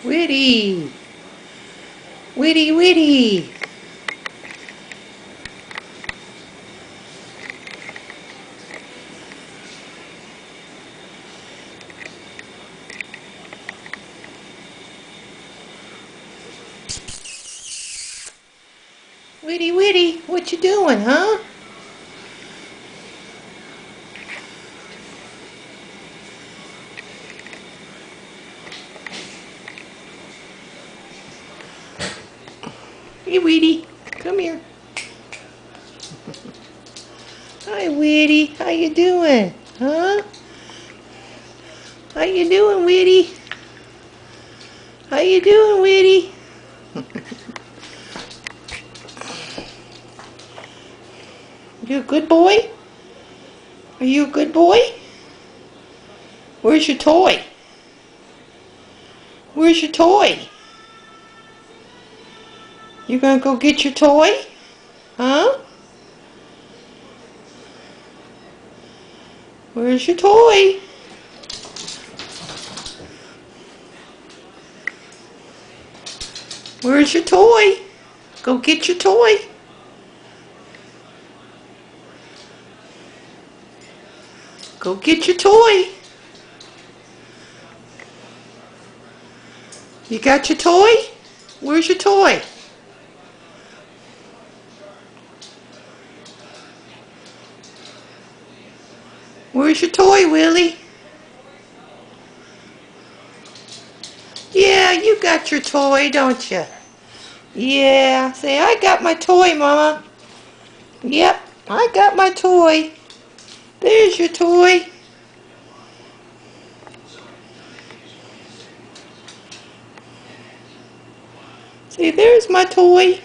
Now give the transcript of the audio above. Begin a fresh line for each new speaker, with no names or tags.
Willie! Willie, Willie! Willie, Willie, what you doing, huh? Hey, Willie, come here. Hi, Willie. How you doing? Huh? How you doing, Willie? How you doing, Willie? You a good boy? Are you a good boy? Where's your toy? Where's your toy? You gonna go get your toy? Huh? Where's your toy? Where's your toy? Go get your toy. Go get your toy. You got your toy? Where's your toy? Where's your toy, Willie? Yeah, you got your toy, don't you? Yeah, say, I got my toy, Mama. Yep, I got my toy. There's your toy. See, there's my toy.